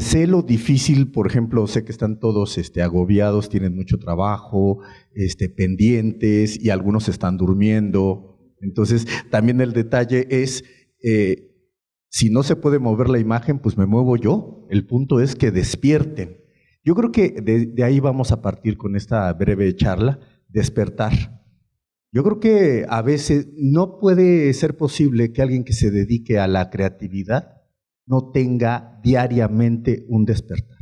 sé lo difícil, por ejemplo, sé que están todos agobiados, tienen mucho trabajo, pendientes, y algunos están durmiendo. Entonces, también el detalle es, si no se puede mover la imagen, pues me muevo yo. El punto es que despierten. Yo creo que de ahí vamos a partir con esta breve charla, despertar. Yo creo que a veces no puede ser posible que alguien que se dedique a la creatividad no tenga diariamente un despertar.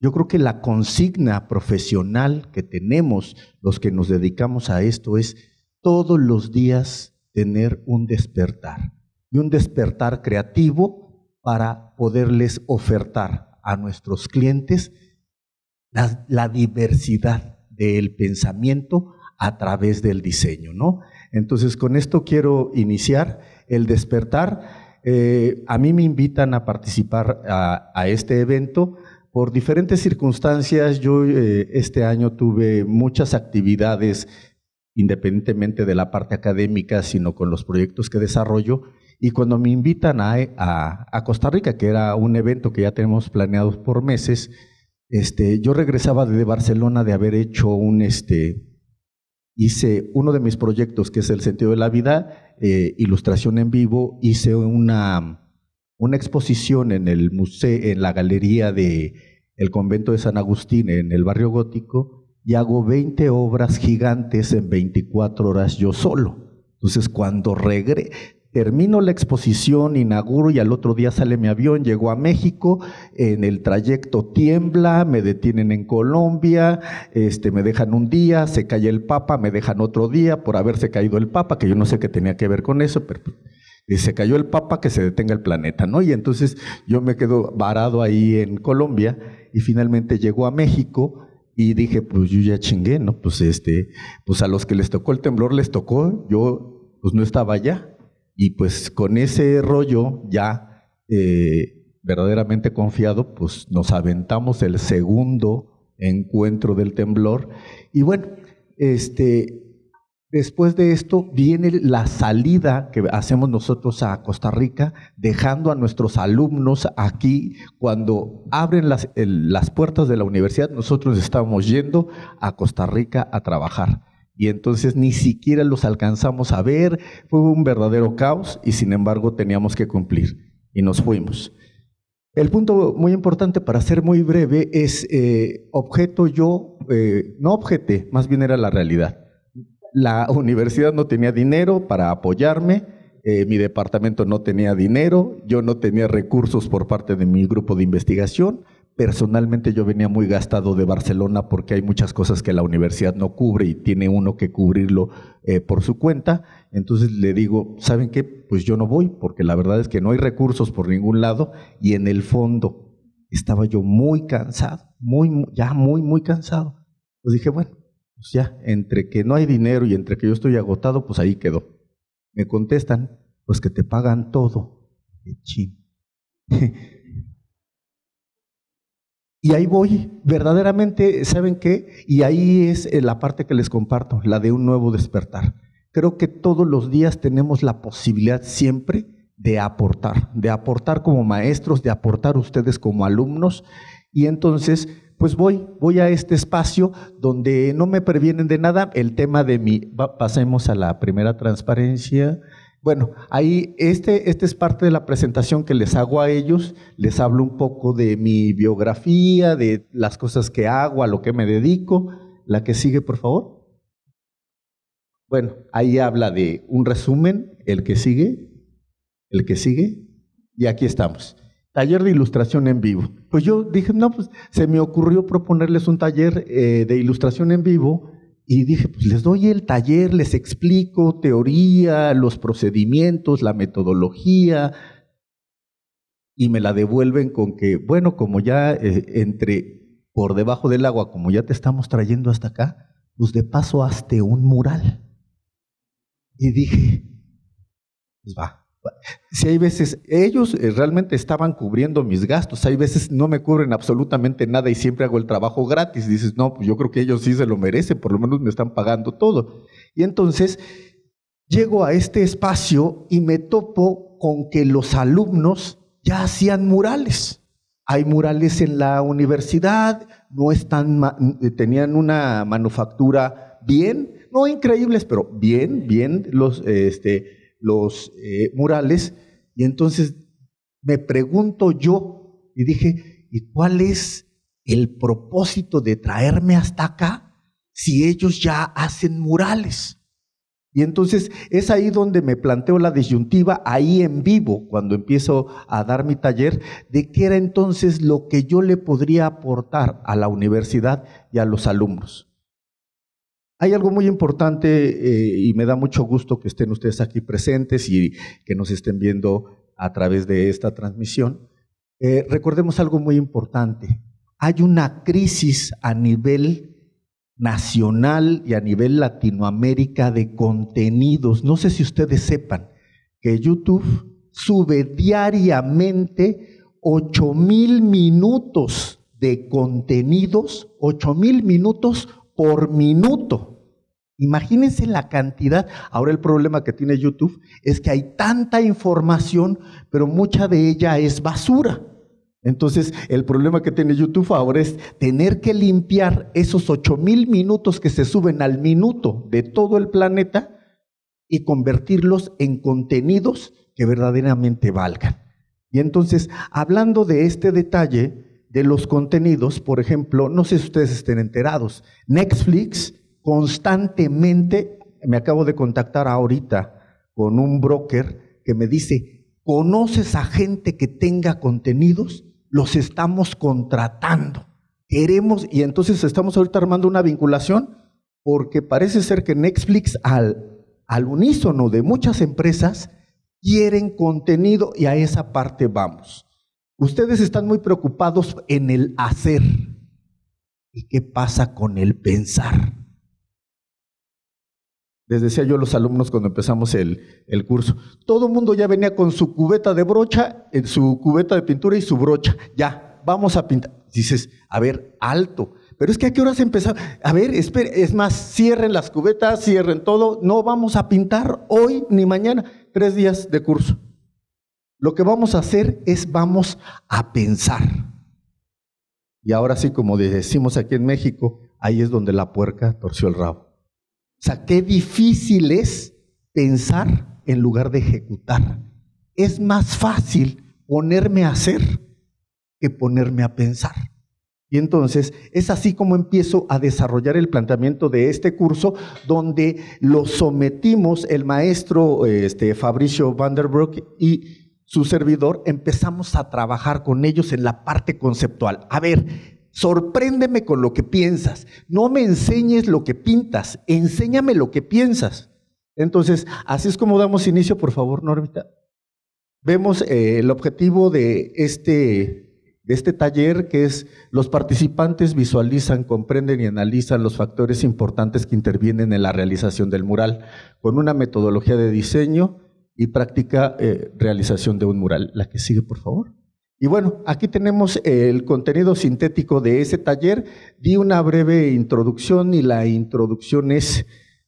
Yo creo que la consigna profesional que tenemos los que nos dedicamos a esto es todos los días tener un despertar, y un despertar creativo para poderles ofertar a nuestros clientes la diversidad del pensamiento a través del diseño, ¿no? Entonces, con esto quiero iniciar el despertar. A mí me invitan a participar a este evento por diferentes circunstancias. Yo este año tuve muchas actividades, independientemente de la parte académica, sino con los proyectos que desarrollo. Y cuando me invitan a Costa Rica, que era un evento que ya tenemos planeados por meses, yo regresaba de Barcelona de haber hecho hice uno de mis proyectos, que es El sentido de la vida, ilustración en vivo. Hice una exposición en el museo, en la galería del convento de San Agustín, en el barrio gótico, y hago 20 obras gigantes en 24 horas yo solo. Entonces, cuando termino la exposición, inauguro, y al otro día sale mi avión, llego a México, en el trayecto tiembla, me detienen en Colombia, me dejan un día, se cae el Papa, me dejan otro día por haberse caído el Papa, que yo no sé qué tenía que ver con eso, pero se cayó el Papa, que se detenga el planeta, ¿no? Y entonces yo me quedo varado ahí en Colombia, y finalmente llego a México, y dije, pues yo ya chingué, ¿no? Pues pues a los que les tocó el temblor les tocó, yo pues no estaba allá. Y pues con ese rollo ya verdaderamente confiado, pues nos aventamos el segundo encuentro del temblor. Y bueno, después de esto viene la salida que hacemos nosotros a Costa Rica, dejando a nuestros alumnos aquí. Cuando abren las puertas de la universidad, nosotros estábamos yendo a Costa Rica a trabajar. Y entonces ni siquiera los alcanzamos a ver, fue un verdadero caos, y sin embargo teníamos que cumplir, y nos fuimos. El punto muy importante, para ser muy breve, es no objeté, más bien era la realidad. La universidad no tenía dinero para apoyarme, mi departamento no tenía dinero, yo no tenía recursos por parte de mi grupo de investigación. Personalmente yo venía muy gastado de Barcelona, porque hay muchas cosas que la universidad no cubre y tiene uno que cubrirlo por su cuenta. Entonces le digo, ¿saben qué? Pues yo no voy, porque la verdad es que no hay recursos por ningún lado, y en el fondo estaba yo muy cansado, muy cansado. Pues dije, bueno, pues ya, entre que no hay dinero y entre que yo estoy agotado, pues ahí quedó. Me contestan, pues que te pagan todo. Chin. Y ahí voy, verdaderamente, ¿saben qué? Y ahí es la parte que les comparto, la de un nuevo despertar. Creo que todos los días tenemos la posibilidad siempre de aportar como maestros, de aportar ustedes como alumnos. Y entonces, pues voy a este espacio donde no me previenen de nada. El tema de pasemos a la primera transparencia. Bueno, ahí este es parte de la presentación que les hago a ellos. Les hablo un poco de mi biografía, de las cosas que hago, a lo que me dedico. La que sigue, por favor. Bueno, ahí habla de un resumen, el que sigue, y aquí estamos. Taller de ilustración en vivo. Pues yo dije, no, pues se me ocurrió proponerles un taller de ilustración en vivo. Y dije, pues les doy el taller, les explico teoría, los procedimientos, la metodología, y me la devuelven con que, bueno, como ya por debajo del agua, como ya te estamos trayendo hasta acá, pues de paso hazte un mural. Y dije, pues va. Si hay veces, ellos realmente estaban cubriendo mis gastos, hay veces no me cubren absolutamente nada y siempre hago el trabajo gratis. Dices, no, pues yo creo que ellos sí se lo merecen, por lo menos me están pagando todo. Y entonces llego a este espacio y me topo con que los alumnos ya hacían murales. Hay murales en la universidad, no están, tenían una manufactura bien, no increíbles, pero bien los murales. Y entonces me pregunto yo, y dije, ¿y cuál es el propósito de traerme hasta acá si ellos ya hacen murales? Y entonces es ahí donde me planteo la disyuntiva, ahí en vivo, cuando empiezo a dar mi taller, de qué era entonces lo que yo le podría aportar a la universidad y a los alumnos. Hay algo muy importante y me da mucho gusto que estén ustedes aquí presentes y que nos estén viendo a través de esta transmisión. Recordemos algo muy importante. Hay una crisis a nivel nacional y a nivel Latinoamérica de contenidos. No sé si ustedes sepan que YouTube sube diariamente 8,000 minutos de contenidos, 8,000 minutos por minuto. Imagínense la cantidad. Ahora el problema que tiene YouTube es que hay tanta información, pero mucha de ella es basura. Entonces, el problema que tiene YouTube ahora es tener que limpiar esos 8,000 minutos que se suben al minuto de todo el planeta y convertirlos en contenidos que verdaderamente valgan. Y entonces, hablando de este detalle de los contenidos, por ejemplo, no sé si ustedes estén enterados, Netflix constantemente, me acabo de contactar ahorita con un broker que me dice, ¿conoces a gente que tenga contenidos? Los estamos contratando, queremos, y entonces estamos ahorita armando una vinculación, porque parece ser que Netflix al unísono de muchas empresas quieren contenido y a esa parte vamos. Ustedes están muy preocupados en el hacer. ¿Y qué pasa con el pensar? Les decía yo a los alumnos cuando empezamos el curso, todo el mundo ya venía con su cubeta de brocha, su cubeta de pintura y su brocha. Ya, vamos a pintar. Dices, a ver, alto. Pero es que ¿a qué horas empezamos? A ver, espere, es más, cierren las cubetas, cierren todo. No vamos a pintar hoy ni mañana. 3 días de curso. Lo que vamos a hacer es vamos a pensar. Y ahora sí, como decimos aquí en México, ahí es donde la puerca torció el rabo. O sea, qué difícil es pensar en lugar de ejecutar. Es más fácil ponerme a hacer que ponerme a pensar. Y entonces es así como empiezo a desarrollar el planteamiento de este curso, donde lo sometimos el maestro Fabricio Vanderbroek y su servidor, empezamos a trabajar con ellos en la parte conceptual. A ver, sorpréndeme con lo que piensas, no me enseñes lo que pintas, enséñame lo que piensas. Entonces, así es como damos inicio, por favor, Normita. Vemos el objetivo de este taller, que es los participantes visualizan, comprenden y analizan los factores importantes que intervienen en la realización del mural, con una metodología de diseño y práctica realización de un mural. La que sigue, por favor. Y bueno, aquí tenemos el contenido sintético de ese taller. Di una breve introducción y la introducción es,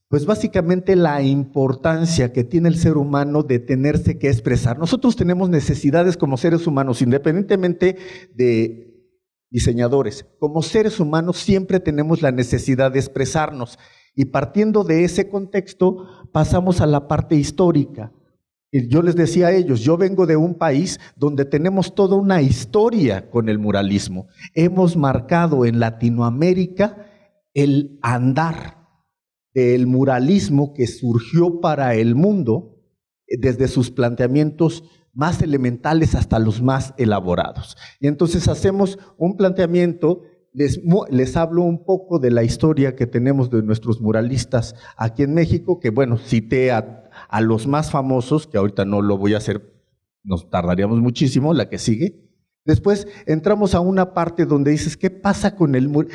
pues básicamente la importancia que tiene el ser humano de tenerse que expresar. Nosotros tenemos necesidades como seres humanos, independientemente de diseñadores. Como seres humanos siempre tenemos la necesidad de expresarnos. Y partiendo de ese contexto, pasamos a la parte histórica. Y yo les decía a ellos, yo vengo de un país donde tenemos toda una historia con el muralismo. Hemos marcado en Latinoamérica el andar del muralismo que surgió para el mundo, desde sus planteamientos más elementales hasta los más elaborados. Y entonces hacemos un planteamiento, les hablo un poco de la historia que tenemos de nuestros muralistas aquí en México, que bueno, cité a los más famosos, que ahorita no lo voy a hacer, nos tardaríamos muchísimo, la que sigue. Después entramos a una parte donde dices, ¿qué pasa con el mural?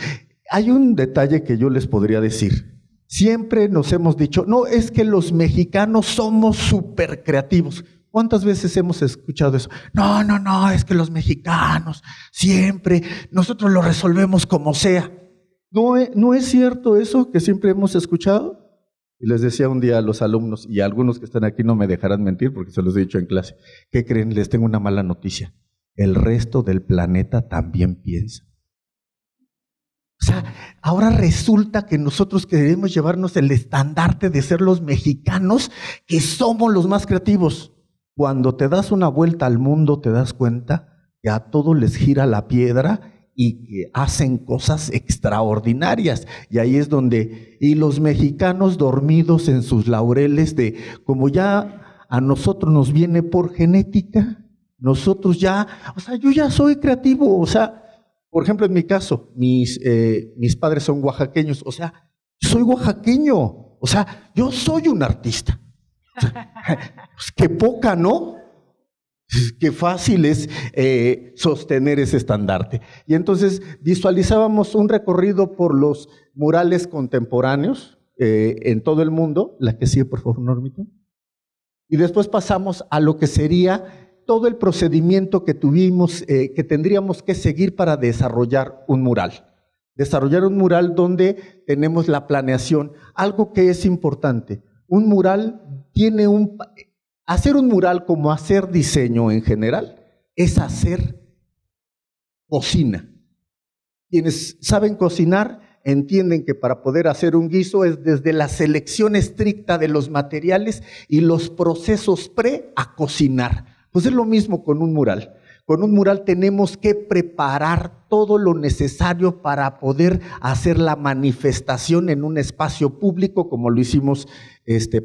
Hay un detalle que yo les podría decir. Siempre nos hemos dicho, no, es que los mexicanos somos súper creativos. ¿Cuántas veces hemos escuchado eso? No, es que los mexicanos siempre, nosotros lo resolvemos como sea. ¿No es cierto eso que siempre hemos escuchado? Y les decía un día a los alumnos, y a algunos que están aquí no me dejarán mentir porque se los he dicho en clase, ¿qué creen? Les tengo una mala noticia. el resto del planeta también piensa. O sea, ahora resulta que nosotros queremos llevarnos el estandarte de ser los mexicanos, que somos los más creativos. Cuando te das una vuelta al mundo, te das cuenta que a todos les gira la piedra y que hacen cosas extraordinarias. Y ahí es donde, y los mexicanos dormidos en sus laureles de, como ya a nosotros nos viene por genética, nosotros ya, o sea, yo ya soy creativo, o sea, por ejemplo, en mi caso, mis padres son oaxaqueños, o sea, yo soy oaxaqueño, o sea, yo soy un artista. O sea, pues qué poca, ¿no? Qué fácil es sostener ese estandarte. Y entonces visualizábamos un recorrido por los murales contemporáneos en todo el mundo. La que sigue, por favor, Normita. Y después pasamos a lo que sería todo el procedimiento que tendríamos que seguir para desarrollar un mural. Desarrollar un mural donde tenemos la planeación. Algo que es importante, un mural tiene hacer un mural como hacer diseño en general, es hacer cocina. Quienes saben cocinar entienden que para poder hacer un guiso es desde la selección estricta de los materiales y los procesos a cocinar. Pues es lo mismo con un mural. Con un mural tenemos que preparar todo lo necesario para poder hacer la manifestación en un espacio público como lo hicimos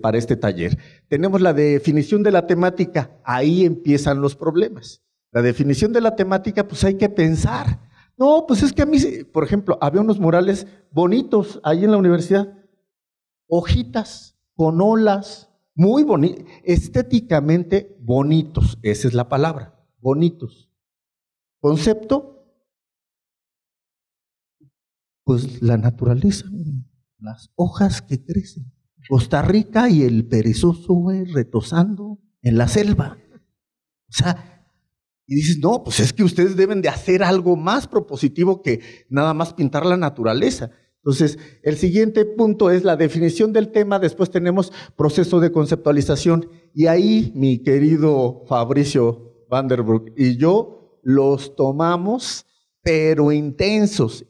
para este taller. Tenemos la definición de la temática, ahí empiezan los problemas. La definición de la temática, pues hay que pensar. No, pues es que a mí, por ejemplo, había unos murales bonitos ahí en la universidad, hojitas con olas, muy bonitos, estéticamente bonitos, esa es la palabra. Bonitos. Concepto, pues la naturaleza, las hojas que crecen. Costa Rica y el perezoso, güey, retozando en la selva. O sea, y dices, no, pues es que ustedes deben de hacer algo más propositivo que nada más pintar la naturaleza. Entonces, el siguiente punto es la definición del tema, después tenemos proceso de conceptualización, y ahí mi querido Fabricio Vanderbroek y yo los tomamos, pero intensos,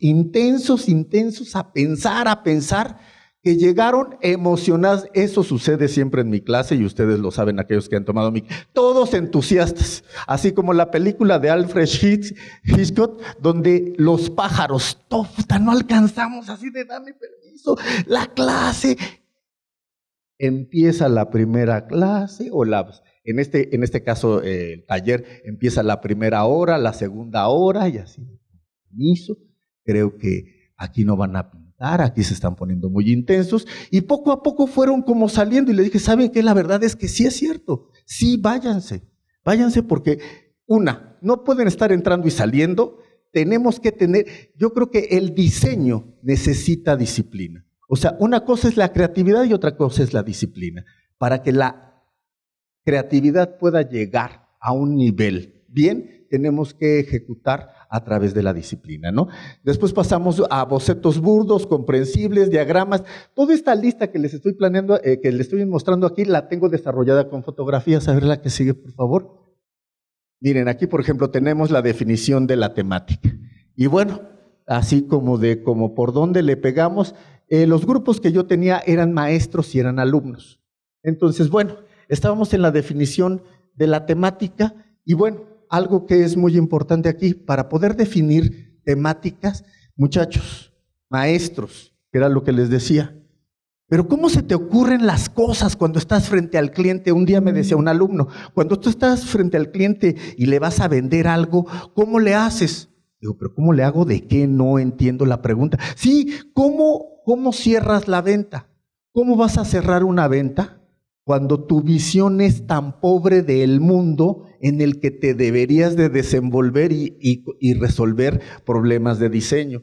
a pensar, que llegaron emocionados. Eso sucede siempre en mi clase y ustedes lo saben, aquellos que han tomado todos entusiastas, así como la película de Alfred Hitchcock, donde los pájaros, no alcanzamos, así de dame permiso, la clase. Empieza la primera clase en este caso el taller empieza la primera hora, la segunda hora y así. Permiso, creo que aquí no van a pintar, aquí se están poniendo muy intensos y poco a poco fueron como saliendo y le dije, ¿saben qué? La verdad es que sí es cierto, sí, váyanse porque no pueden estar entrando y saliendo, tenemos que tener, yo creo que el diseño necesita disciplina. O sea, una cosa es la creatividad y otra cosa es la disciplina. Para que la creatividad pueda llegar a un nivel bien, tenemos que ejecutar a través de la disciplina, ¿no? Después pasamos a bocetos burdos, comprensibles, diagramas. Toda esta lista que les estoy planeando, que les estoy mostrando aquí, la tengo desarrollada con fotografías. A ver la que sigue, por favor. Miren, aquí, por ejemplo, tenemos la definición de la temática. Y bueno, así como por dónde le pegamos. Los grupos que yo tenía eran maestros y eran alumnos. Entonces, bueno, estábamos en la definición de la temática y bueno, algo que es muy importante aquí, para poder definir temáticas, muchachos, maestros, que era lo que les decía, pero ¿cómo se te ocurren las cosas cuando estás frente al cliente? Un día me decía un alumno, cuando tú estás frente al cliente y le vas a vender algo, ¿cómo le haces? Digo, pero ¿cómo le hago? ¿De qué? No entiendo la pregunta. Sí, ¿cómo cierras la venta? ¿Cómo vas a cerrar una venta cuando tu visión es tan pobre del mundo en el que te deberías de desenvolver y resolver problemas de diseño?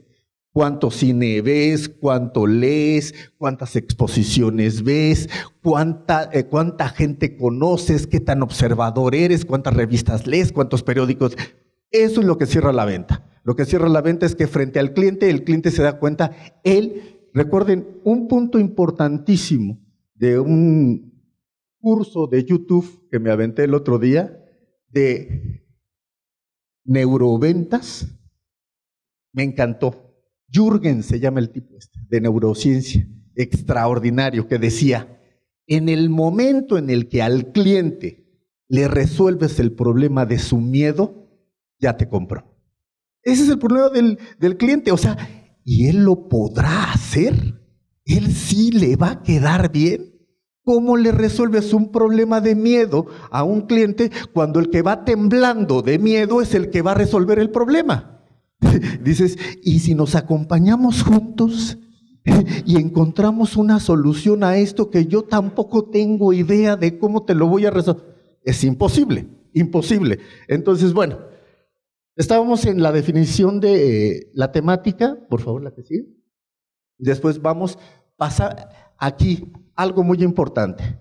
¿Cuánto cine ves? ¿Cuánto lees? ¿Cuántas exposiciones ves? ¿Cuánta gente conoces? ¿Qué tan observador eres? ¿Cuántas revistas lees? ¿Cuántos periódicos? Eso es lo que cierra la venta. Lo que cierra la venta es que frente al cliente, el cliente se da cuenta, recuerden, un punto importantísimo de un curso de YouTube que me aventé el otro día, de neuroventas, me encantó. Jürgen se llama el tipo de neurociencia, extraordinario, que decía, en el momento en el que al cliente le resuelves el problema de su miedo, ya te compró. Ese es el problema del cliente, o sea, ¿y él lo podrá hacer? ¿Él sí le va a quedar bien? ¿Cómo le resuelves un problema de miedo a un cliente cuando el que va temblando de miedo es el que va a resolver el problema? Dices, ¿y si nos acompañamos juntos y encontramos una solución a esto que yo tampoco tengo idea de cómo te lo voy a resolver? Es imposible, imposible. Entonces, bueno, estábamos en la definición de la temática, por favor, la que sigue. Después vamos a pasar aquí algo muy importante.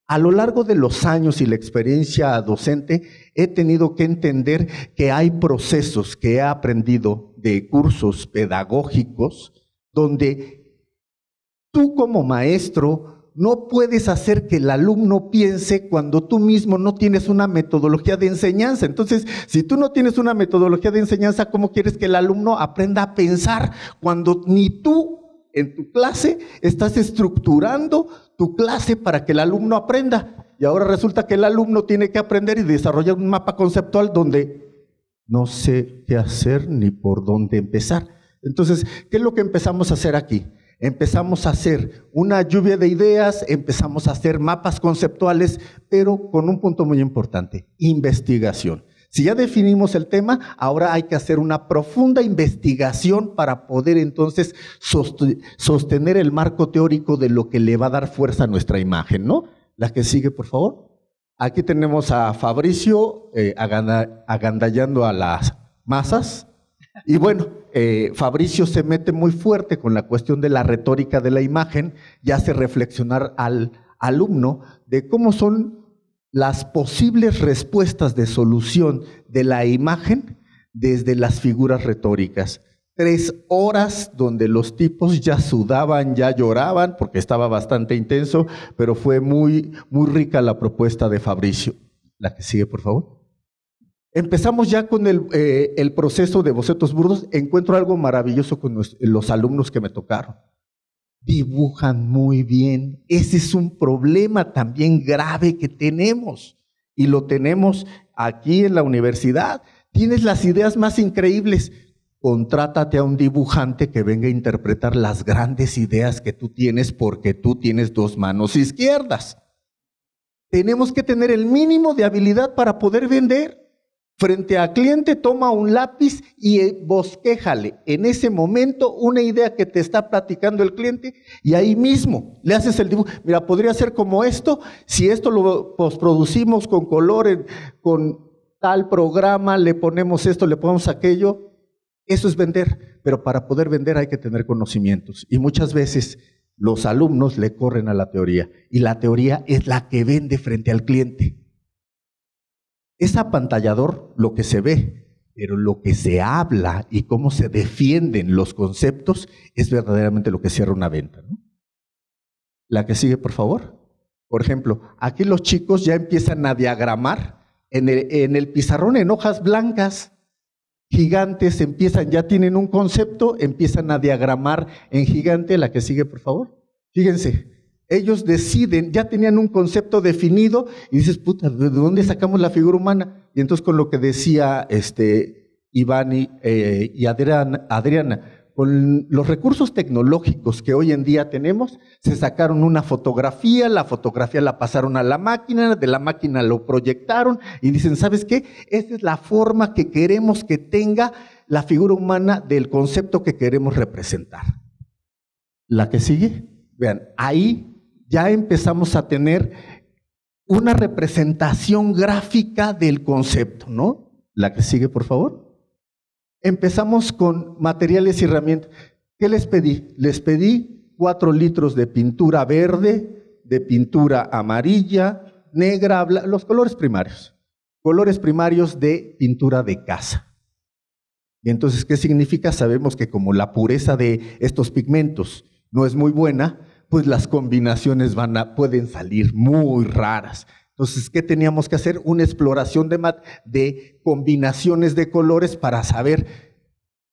A lo largo de los años y la experiencia docente, he tenido que entender que hay procesos que he aprendido de cursos pedagógicos donde tú como maestro no puedes hacer que el alumno piense cuando tú mismo no tienes una metodología de enseñanza. Entonces, si tú no tienes una metodología de enseñanza, ¿cómo quieres que el alumno aprenda a pensar cuando ni tú en tu clase estás estructurando tu clase para que el alumno aprenda? Y ahora resulta que el alumno tiene que aprender y desarrollar un mapa conceptual donde no sé qué hacer ni por dónde empezar. Entonces, ¿qué es lo que empezamos a hacer aquí? Empezamos a hacer una lluvia de ideas, empezamos a hacer mapas conceptuales, pero con un punto muy importante, investigación. Si ya definimos el tema, ahora hay que hacer una profunda investigación para poder entonces sostener el marco teórico de lo que le va a dar fuerza a nuestra imagen, ¿no? La que sigue, por favor. Aquí tenemos a Fabricio agandallando a las masas. Y bueno, Fabricio se mete muy fuerte con la cuestión de la retórica de la imagen y hace reflexionar al alumno de cómo son las posibles respuestas de solución de la imagen desde las figuras retóricas. 3 horas donde los tipos ya sudaban, ya lloraban, porque estaba bastante intenso, pero fue muy, muy rica la propuesta de Fabricio. La que sigue, por favor. Empezamos ya con el proceso de bocetos burdos. Encuentro algo maravilloso con los alumnos que me tocaron. Dibujan muy bien. Ese es un problema también grave que tenemos y lo tenemos aquí en la universidad. Tienes las ideas más increíbles. Contrátate a un dibujante que venga a interpretar las grandes ideas que tú tienes porque tú tienes 2 manos izquierdas. Tenemos que tener el mínimo de habilidad para poder vender. Frente al cliente, toma un lápiz y bosquéjale en ese momento una idea que te está platicando el cliente y ahí mismo le haces el dibujo. Mira, podría ser como esto, si esto lo postproducimos con color, con tal programa, le ponemos esto, le ponemos aquello. Eso es vender, pero para poder vender hay que tener conocimientos. Y muchas veces los alumnos le corren a la teoría y la teoría es la que vende frente al cliente. Es apantallador lo que se ve, pero lo que se habla y cómo se defienden los conceptos es verdaderamente lo que cierra una venta, ¿no? La que sigue, por favor. Por ejemplo, aquí los chicos ya empiezan a diagramar en el pizarrón en hojas blancas, gigantes, ya tienen un concepto, empiezan a diagramar en gigante. La que sigue, por favor. Fíjense. Ellos deciden, ya tenían un concepto definido y dices, puta, ¿de dónde sacamos la figura humana? Y entonces con lo que decía Iván y Adriana, con los recursos tecnológicos que hoy en día tenemos, se sacaron una fotografía, la fotografía la pasaron a la máquina, de la máquina lo proyectaron y dicen, ¿sabes qué? Esta es la forma que queremos que tenga la figura humana del concepto que queremos representar. La que sigue, vean, ahí ya empezamos a tener una representación gráfica del concepto, ¿no? La que sigue, por favor. Empezamos con materiales y herramientas. ¿Qué les pedí? Les pedí 4 litros de pintura verde, de pintura amarilla, negra, los colores primarios. Colores primarios de pintura de casa. Y entonces, ¿qué significa? Sabemos que como la pureza de estos pigmentos no es muy buena, pues las combinaciones pueden salir muy raras. Entonces, ¿qué teníamos que hacer? Una exploración de combinaciones de colores para saber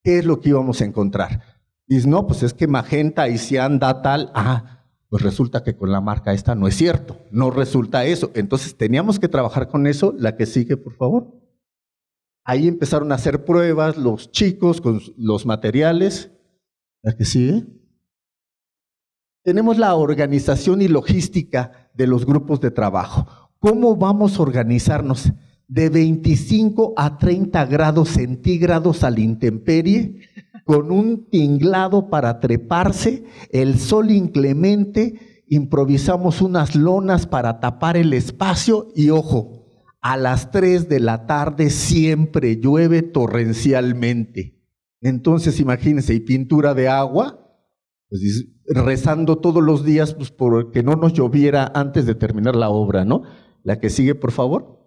qué es lo que íbamos a encontrar. Dices, no, pues es que magenta y cian da tal. Pues resulta que con la marca esta no es cierto, no resulta eso. Entonces teníamos que trabajar con eso. La que sigue, por favor. Ahí empezaron a hacer pruebas los chicos con los materiales. La que sigue. Tenemos la organización y logística de los grupos de trabajo. ¿Cómo vamos a organizarnos? De 25 a 30 grados centígrados a la intemperie, con un tinglado para treparse, el sol inclemente, improvisamos unas lonas para tapar el espacio y ojo, a las 3 de la tarde siempre llueve torrencialmente. Entonces imagínense, y pintura de agua, pues rezando todos los días pues, porque no nos lloviera antes de terminar la obra, ¿no? La que sigue, por favor.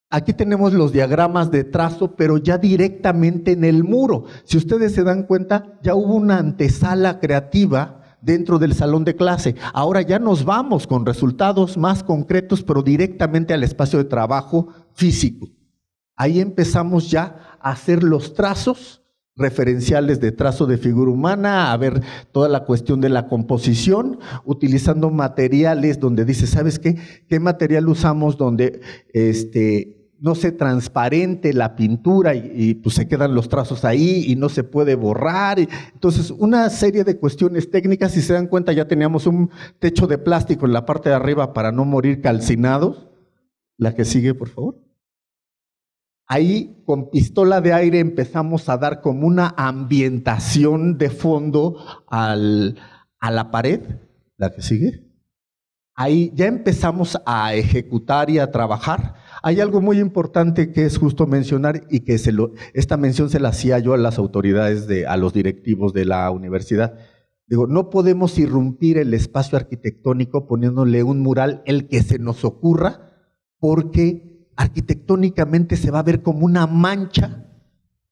Aquí tenemos los diagramas de trazo, pero ya directamente en el muro. Si ustedes se dan cuenta, ya hubo una antesala creativa dentro del salón de clase. Ahora ya nos vamos con resultados más concretos, pero directamente al espacio de trabajo físico. Ahí empezamos ya a hacer los trazos referenciales de trazo de figura humana, a ver toda la cuestión de la composición, utilizando materiales donde dice, ¿sabes qué? ¿Qué material usamos donde no se transparente la pintura y pues se quedan los trazos ahí y no se puede borrar? Entonces, una serie de cuestiones técnicas, si se dan cuenta, ya teníamos un techo de plástico en la parte de arriba para no morir calcinados. La que sigue, por favor. Ahí con pistola de aire empezamos a dar como una ambientación de fondo a la pared. La que sigue. Ahí ya empezamos a ejecutar y a trabajar. Hay algo muy importante que es justo mencionar y que esta mención se la hacía yo a las autoridades, a los directivos de la universidad. Digo, no podemos irrumpir el espacio arquitectónico poniéndole un mural el que se nos ocurra, porque arquitectónicamente se va a ver como una mancha,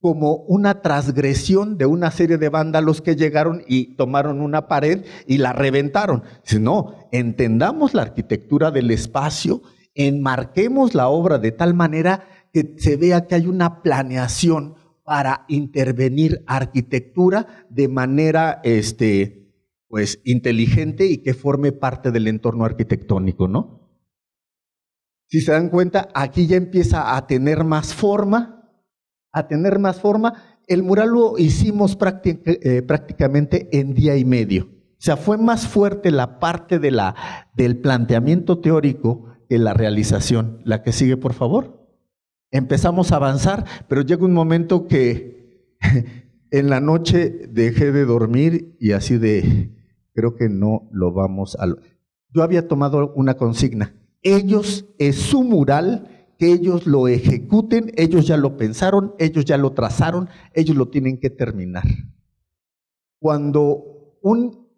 como una transgresión de una serie de vándalos que llegaron y tomaron una pared y la reventaron. Si no, entendamos la arquitectura del espacio, enmarquemos la obra de tal manera que se vea que hay una planeación para intervenir arquitectura de manera pues, inteligente y que forme parte del entorno arquitectónico, ¿no? Si se dan cuenta, aquí ya empieza a tener más forma, El mural lo hicimos prácticamente en día y medio. O sea, fue más fuerte la parte del planteamiento teórico que la realización. La que sigue, por favor. Empezamos a avanzar, pero llega un momento que en la noche dejé de dormir y así creo que no lo vamos a... Yo había tomado una consigna. Ellos, es su mural, que ellos lo ejecuten, ellos ya lo pensaron, ellos ya lo trazaron, ellos lo tienen que terminar. Cuando un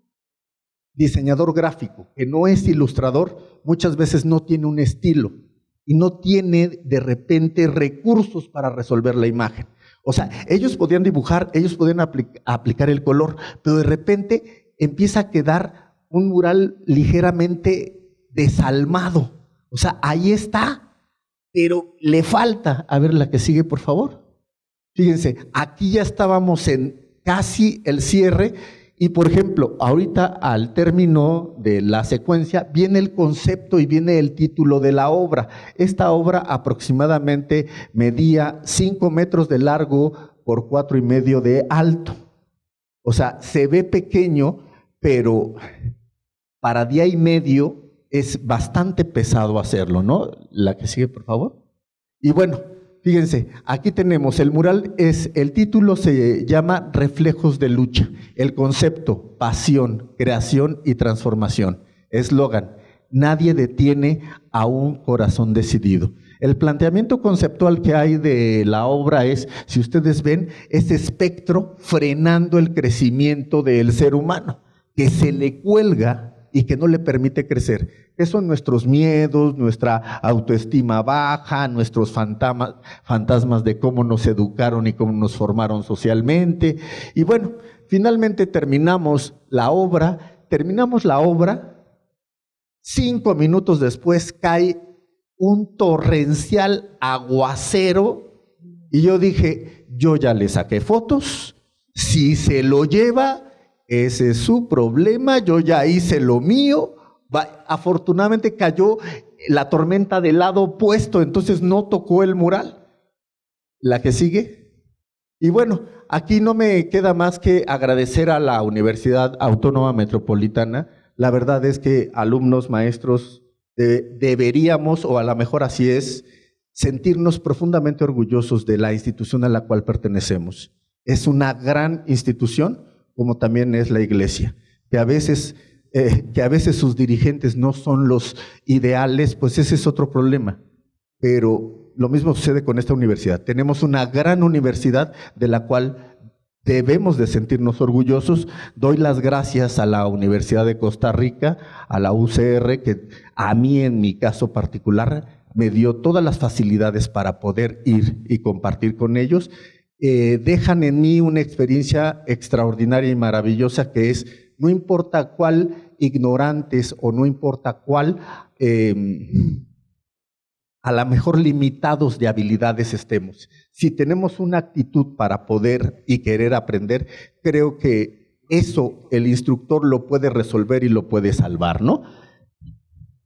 diseñador gráfico, que no es ilustrador, muchas veces no tiene un estilo y no tiene de repente recursos para resolver la imagen. O sea, ellos podían dibujar, ellos podían aplicar el color, pero de repente empieza a quedar un mural ligeramente desalmado. O sea, ahí está, pero le falta. A ver, la que sigue, por favor. Fíjense, aquí ya estábamos en casi el cierre y, por ejemplo, ahorita al término de la secuencia viene el concepto y viene el título de la obra. Esta obra aproximadamente medía 5 metros de largo por 4,5 de alto. O sea, se ve pequeño, pero para día y medio es bastante pesado hacerlo, ¿no? La que sigue, por favor. Y bueno, fíjense, aquí tenemos el mural, el título se llama Reflejos de Lucha. El concepto, pasión, creación y transformación. Eslogan, nadie detiene a un corazón decidido. El planteamiento conceptual que hay de la obra es, si ustedes ven, ese espectro frenando el crecimiento del ser humano, que se le cuelga y que no le permite crecer. ¿Qué son nuestros miedos, nuestra autoestima baja, nuestros fantasmas de cómo nos educaron y cómo nos formaron socialmente? Y bueno, finalmente terminamos la obra 5 minutos después cae un torrencial aguacero y yo dije, yo ya le saqué fotos, si se lo lleva, ese es su problema, yo ya hice lo mío. Afortunadamente cayó la tormenta del lado opuesto, entonces no tocó el mural. La que sigue. Y bueno, aquí no me queda más que agradecer a la Universidad Autónoma Metropolitana. La verdad es que alumnos, maestros, deberíamos, o a lo mejor así es, sentirnos profundamente orgullosos de la institución a la cual pertenecemos. Es una gran institución, como también es la iglesia, que a veces sus dirigentes no son los ideales, pues ese es otro problema. Pero lo mismo sucede con esta universidad. Tenemos una gran universidad de la cual debemos de sentirnos orgullosos. Doy las gracias a la Universidad de Costa Rica, a la UCR, que a mí en mi caso particular me dio todas las facilidades para poder ir y compartir con ellos. Dejan en mí una experiencia extraordinaria y maravillosa que es, no importa cuál ignorantes o no importa cuál a lo mejor limitados de habilidades estemos. Si tenemos una actitud para poder y querer aprender, creo que eso el instructor lo puede resolver y lo puede salvar, ¿no?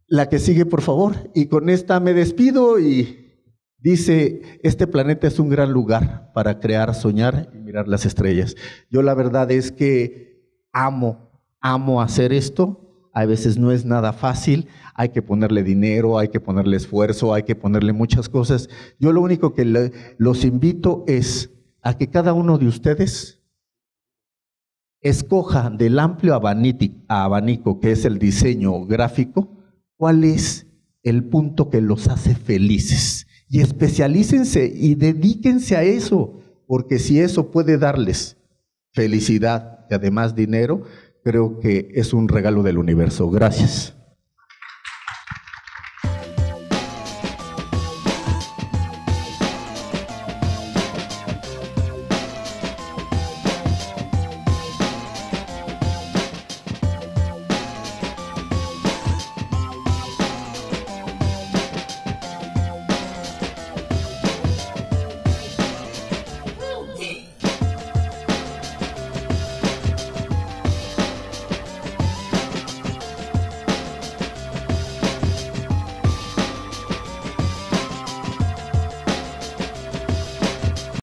La que sigue, por favor. Y con esta me despido y dice, este planeta es un gran lugar para crear, soñar y mirar las estrellas. Yo la verdad es que amo hacer esto. A veces no es nada fácil, hay que ponerle dinero, hay que ponerle esfuerzo, hay que ponerle muchas cosas. Yo lo único que los invito es a que cada uno de ustedes escoja del amplio abanico que es el diseño gráfico, cuál es el punto que los hace felices. Y especialícense y dedíquense a eso, porque si eso puede darles felicidad y además dinero, creo que es un regalo del universo. Gracias.